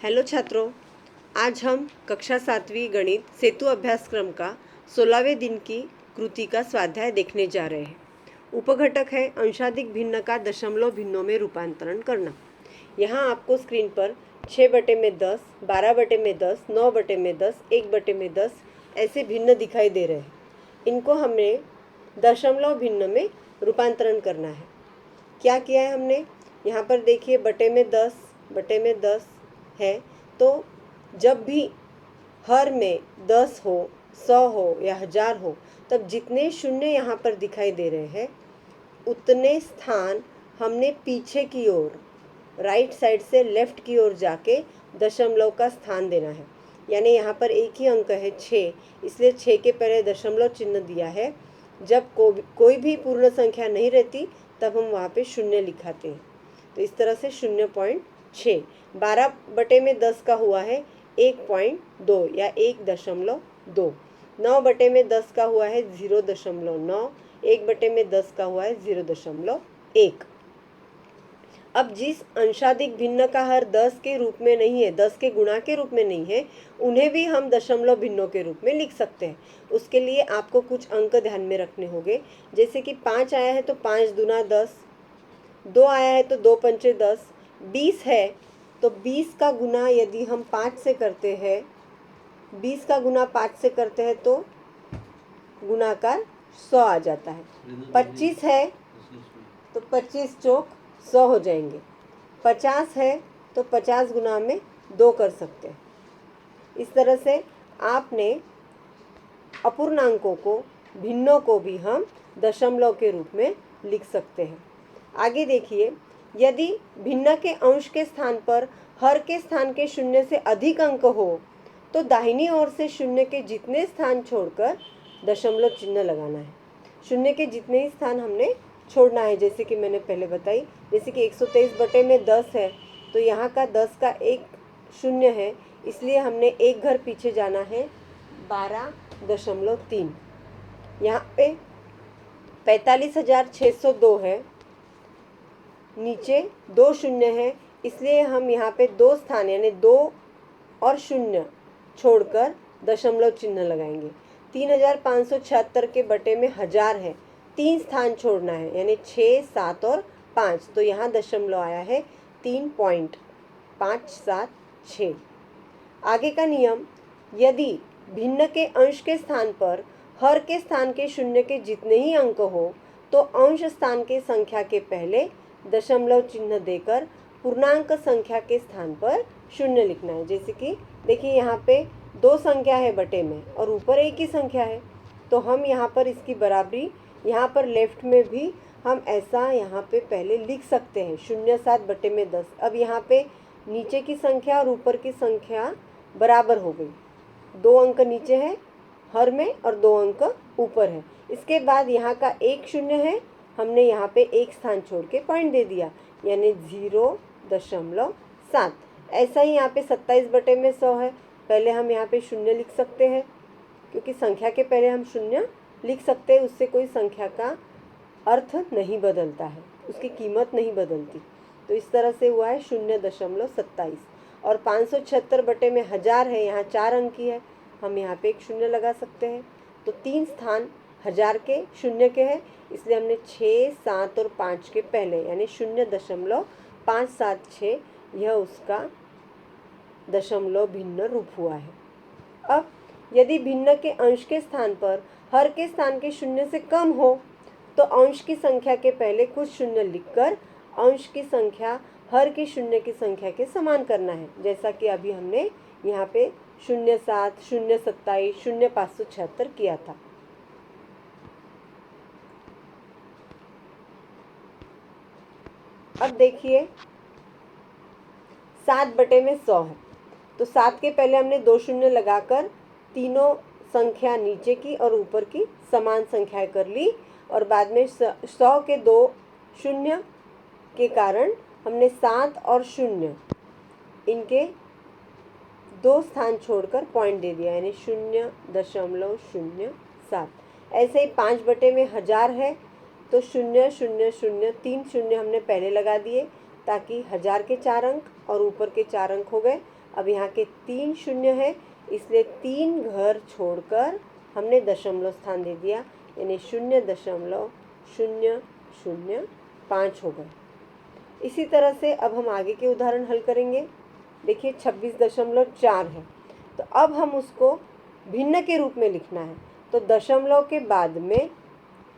Hello छात्रों, आज हम कक्षा 7वीं गणित सेतु अभ्यासक्रम का 16वें दिन की कृति का स्वाध्याय देखने जा रहे हैं। उपघटक है अंशाधिक भिन्न का दशमलव भिन्नों में रूपांतरण करना। यहाँ आपको स्क्रीन पर 6/10, 12/10, 9/10, 1/10 ऐसे भिन्न दिखाई दे रहे हैं। इनको हमें दशमलव भिन्न में रूपांतरण करना है। क्या किया है हमने? यहाँ पर देखिए बटे में 10 है, तो जब भी हर में 10 हो, 100 हो या 1000 हो, तब जितने शून्य यहाँ पर दिखाई दे रहे हैं उतने स्थान हमने पीछे की ओर राइट साइड से लेफ्ट की ओर जाके दशमलव का स्थान देना है। यानी यहाँ पर एक ही अंक है 6, इसलिए 6 के पहले दशमलव चिन्ह दिया है। जब कोई भी पूर्ण संख्या नहीं रहती तब हम वहाँ पे शून्य लिखाते हैं। तो इस तरह से 0.6। 12/10 का हुआ है 1.2 या 1.2। 9/10 का हुआ है 0.9। 1/10 का हुआ है 0.1। अब जिस अंशाधिक भिन्न का हर 10 के रूप में नहीं है, 10 के गुणा के रूप में नहीं है, उन्हें भी हम दशमलव भिन्नों के रूप में लिख सकते हैं। उसके लिए आपको कुछ अंक ध्यान में रखने होंगे। जैसे कि 5 आया है तो 5 दूना 10, 2 आया है तो 2 पंचे 10, 20 है तो 20 का गुना यदि हम 5 से करते हैं, 20 का गुना 5 से करते हैं तो गुणाकार 100 आ जाता है। 25 है तो 25 चौक 100 हो जाएंगे। 50 है तो 50 गुना में 2 कर सकते हैं। इस तरह से आपने अपूर्णांकों को, भिन्नों को भी हम दशमलव के रूप में लिख सकते हैं। आगे देखिए, यदि भिन्न के अंश के स्थान पर हर के स्थान के शून्य से अधिक अंक हो तो दाहिनी ओर से शून्य के जितने स्थान छोड़कर दशमलव चिन्ह लगाना है। शून्य के जितने ही स्थान हमने छोड़ना है, जैसे कि मैंने पहले बताई। जैसे कि 123/10 है तो यहाँ का 10 का एक शून्य है, इसलिए हमने एक घर पीछे जाना है 12.3। यहाँ पे 45,602 है, नीचे 2 शून्य है, इसलिए हम यहाँ पे 2 स्थान यानी 2 और 0 छोड़कर दशमलव चिन्ह लगाएंगे। 3,576 के बटे में 1000 है, 3 स्थान छोड़ना है यानी 6, 7 और 5, तो यहाँ दशमलव आया है 3.576। आगे का नियम, यदि भिन्न के अंश के स्थान पर हर के स्थान के शून्य के जितने ही अंक हो तो अंश स्थान के संख्या के पहले दशमलव चिन्ह देकर पूर्णांक संख्या के स्थान पर शून्य लिखना है। जैसे कि देखिए यहाँ पे 2 संख्या है बटे में और ऊपर एक ही संख्या है, तो हम यहाँ पर इसकी बराबरी यहाँ पर लेफ्ट में भी हम ऐसा यहाँ पे पहले लिख सकते हैं 07/10। अब यहाँ पे नीचे की संख्या और ऊपर की संख्या बराबर हो गई। 2 अंक नीचे है हर में और 2 अंक ऊपर है। इसके बाद यहाँ का एक शून्य है, हमने यहाँ पे एक स्थान छोड़ के पॉइंट दे दिया यानी 0.7। ऐसा ही यहाँ पे 27/100 है, पहले हम यहाँ पे शून्य लिख सकते हैं क्योंकि संख्या के पहले हम शून्य लिख सकते हैं, उससे कोई संख्या का अर्थ नहीं बदलता है, उसकी कीमत नहीं बदलती। तो इस तरह से हुआ है 0.27। और 576/1000 है, यहाँ 4 अंक की है, हम यहाँ पे एक शून्य लगा सकते हैं। तो 3 स्थान 1000 के शून्य के हैं, इसलिए हमने 6, 7 और 5 के पहले यानी 0.576 यह उसका दशमलव भिन्न रूप हुआ है। अब यदि भिन्न के अंश के स्थान पर हर के स्थान के शून्य से कम हो तो अंश की संख्या के पहले कुछ शून्य लिखकर अंश की संख्या हर की शून्य की संख्या के समान करना है। जैसा कि अभी हमने यहाँ पे 0.7, 0.27, 0.576 किया था। अब देखिए 7/100 है, तो 7 के पहले हमने 2 शून्य लगाकर तीनों संख्या नीचे की और ऊपर की समान संख्याएं कर ली और बाद में 100 के 2 शून्य के कारण हमने 7 और 0 इनके 2 स्थान छोड़कर पॉइंट दे दिया यानी 0.07। ऐसे ही 5/1000 है तो 0, 0, 0, 3 शून्य हमने पहले लगा दिए ताकि 1000 के 4 अंक और ऊपर के 4 अंक हो गए। अब यहाँ के 3 शून्य है, इसलिए 3 घर छोड़कर हमने दशमलव स्थान दे दिया, यानी 0.005 हो गए। इसी तरह से अब हम आगे के उदाहरण हल करेंगे। देखिए 26.4 है, तो अब हम उसको भिन्न के रूप में लिखना है, तो दशमलव के बाद में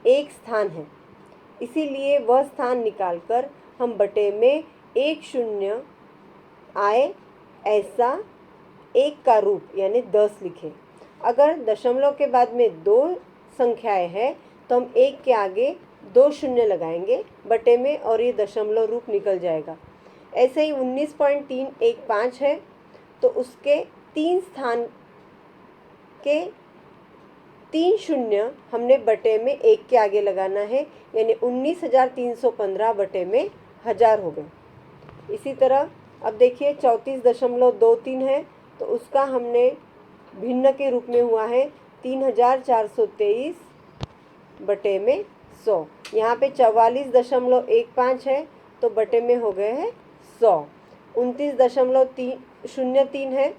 एक स्थान है, इसीलिए वह स्थान निकालकर हम बटे में एक शून्य आए ऐसा एक का रूप यानी 10 लिखें। अगर दशमलव के बाद में 2 संख्याएं हैं तो हम एक के आगे 2 शून्य लगाएंगे बटे में और ये दशमलव रूप निकल जाएगा। ऐसे ही 19.315 है, तो उसके 3 स्थान के 3 शून्य हमने बटे में एक के आगे लगाना है, यानी 19,315 बटे में 1000 हो गए। इसी तरह अब देखिए 34.23 है, तो उसका हमने भिन्न के रूप में हुआ है 3,423 बटे में 100। यहाँ पे 44.15 है, तो बटे में हो गए हैं 100। 29.03 है,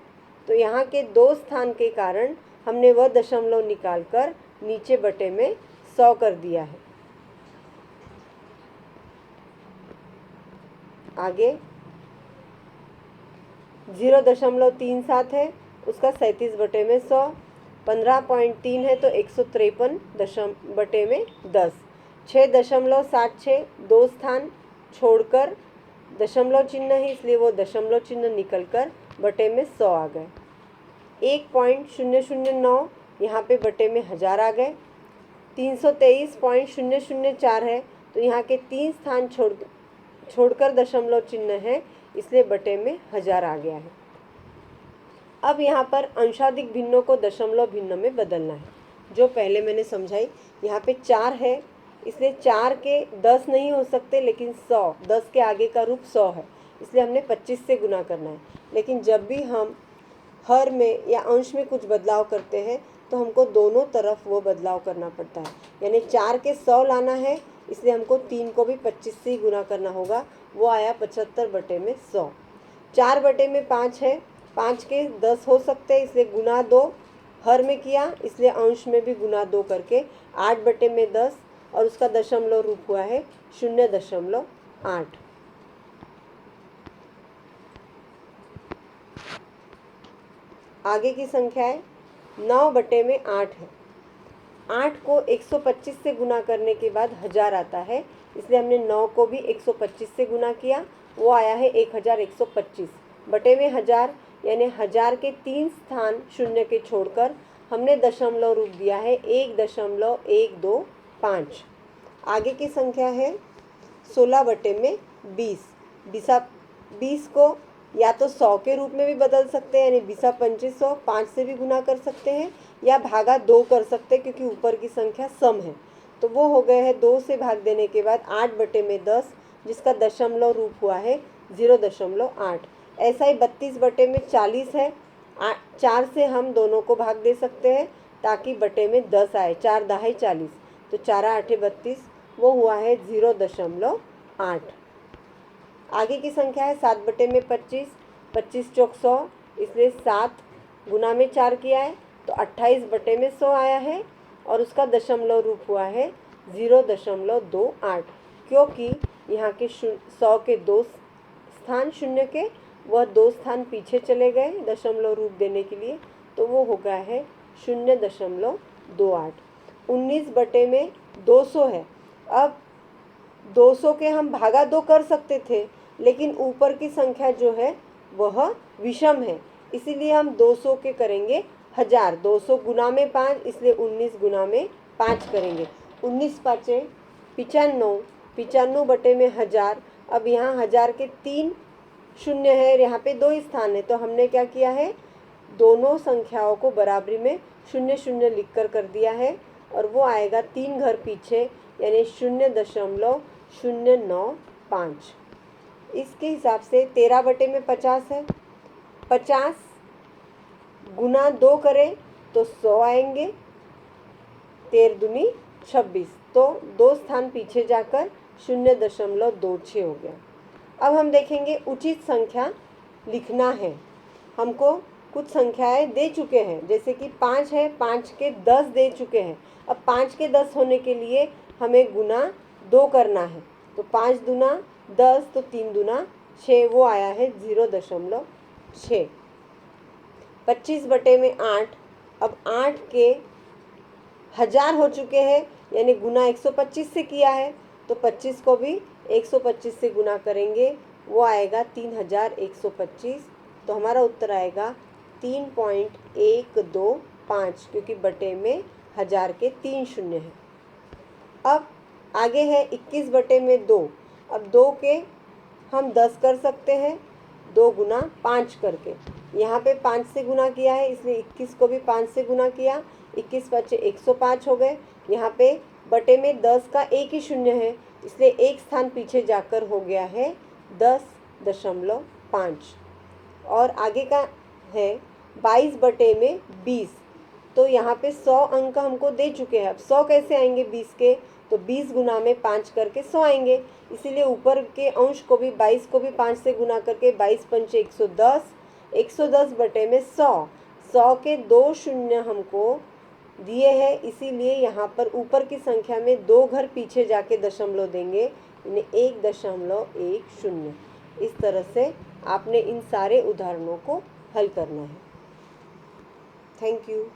तो यहाँ के 2 स्थान के कारण हमने वह दशमलव निकालकर नीचे बटे में 100 कर दिया है। आगे 0.37 है, उसका 37 बटे में 100। 15.3 है, तो 153 बटे में 10। 6.76 2 स्थान छोड़कर दशमलव चिन्ह है, इसलिए वो दशमलव चिन्ह निकलकर बटे में 100 आ गए। 1.009 यहाँ पे बटे में 1000 आ गए। 323.004 है, तो यहाँ के 3 स्थान छोड़कर दशमलव चिन्ह है, इसलिए बटे में 1000 आ गया है। अब यहाँ पर अंशाधिक भिन्नों को दशमलव भिन्न में बदलना है, जो पहले मैंने समझाई। यहाँ पे 4 है, इसलिए 4 के 10 नहीं हो सकते, लेकिन 100 10 के आगे का रूप 100 है, इसलिए हमने 25 से गुना करना है। लेकिन जब भी हम हर में या अंश में कुछ बदलाव करते हैं तो हमको दोनों तरफ वो बदलाव करना पड़ता है, यानी 4 के 100 लाना है, इसलिए हमको 3 को भी 25 से ही गुना करना होगा। वो आया 75 बटे में 100। 4 बटे में 5 है, 5 के 10 हो सकते हैं, इसलिए गुना 2 हर में किया, इसलिए अंश में भी गुना 2 करके 8 बटे में 10, और उसका दशमलव रूप हुआ है 0.8। आगे की संख्या है 9 बटे में 8 है। 8 को 125 से गुना करने के बाद 1000 आता है, इसलिए हमने 9 को भी 125 से गुना किया, वो आया है 1125 बटे में 1000, यानी 1000 के 3 स्थान शून्य के छोड़कर हमने दशमलव रूप दिया है 1.125। आगे की संख्या है 16 बटे में 20। 20 को या तो 100 के रूप में भी बदल सकते हैं, यानी 20-2500 5 से भी गुना कर सकते हैं, या भागा 2 कर सकते हैं, क्योंकि ऊपर की संख्या सम है। तो वो हो गए हैं 2 से भाग देने के बाद 8 बटे में 10, जिसका दशमलव रूप हुआ है 0.8। ऐसा ही 32 बटे में 40 है, 4 से हम दोनों को भाग दे सकते हैं ताकि बटे में 10 आए, 4 दाहे 40, तो 4 8 32, वो हुआ है 0.8। आगे की संख्या है 7 बटे में 25, 25 चौक 100, इसलिए 7 गुना में 4 किया है, तो 28 बटे में 100 आया है, और उसका दशमलव रूप हुआ है 0.28, क्योंकि यहाँ के 100 के 2 स्थान शून्य के वह 2 स्थान पीछे चले गए दशमलव रूप देने के लिए, तो वो हो गया है 0.28। 19 बटे में 200 है। अब 200 के हम भागा 2 कर सकते थे, लेकिन ऊपर की संख्या जो है वह विषम है, इसीलिए हम 200 के करेंगे 1000। 200 गुना में 5, इसलिए 19 गुना में 5 करेंगे। 19 पाँचे 95, 95 बटे में 1000। अब यहाँ 1000 के 3 शून्य है, यहाँ पे 2 स्थान है, तो हमने क्या किया है, दोनों संख्याओं को बराबरी में 0 0 लिख कर दिया है, और वो आएगा 3 घर पीछे, यानी 0.095। इसके हिसाब से 13 बटे में 50 है। 50 गुना 2 करें तो 100 आएंगे, 13 दूनी 26, तो 2 स्थान पीछे जाकर 0.26 हो गया। अब हम देखेंगे उचित संख्या लिखना है, हमको कुछ संख्याएं दे चुके हैं, जैसे कि 5 है, 5 के 10 दे चुके हैं। अब 5 के 10 होने के लिए हमें गुना 2 करना है, तो 5 दूना 10, तो 3 दूना 6, वो आया है 0.6। 25 बटे में 8, अब 8 के 1000 हो चुके हैं, यानी गुना 125 से किया है, तो 25 को भी 125 से गुना करेंगे, वो आएगा 3125। तो हमारा उत्तर आएगा 3.125, क्योंकि बटे में 1000 के 3 शून्य हैं। अब आगे है 21 बटे में 2। अब 2 के हम 10 कर सकते हैं, 2 गुना 5 करके। यहाँ पे 5 से गुना किया है, इसलिए 21 को भी 5 से गुना किया, 21 बचे 105 हो गए। यहाँ पे बटे में 10 का एक ही शून्य है, इसलिए एक स्थान पीछे जाकर हो गया है 10.5। और आगे का है 22 बटे में 20। तो यहाँ पे 100 अंक हमको दे चुके हैं। अब 100 कैसे आएंगे 20 के, तो 20 गुना में 5 करके 100 आएंगे, इसीलिए ऊपर के अंश को भी 22 को भी 5 से गुना करके 22 पंचे 110, 110 बटे में 100। 100 के 2 शून्य हमको दिए हैं, इसीलिए यहाँ पर ऊपर की संख्या में 2 घर पीछे जाके दशमलव देंगे, यानी 1.10। इस तरह से आपने इन सारे उदाहरणों को हल करना है। Thank you.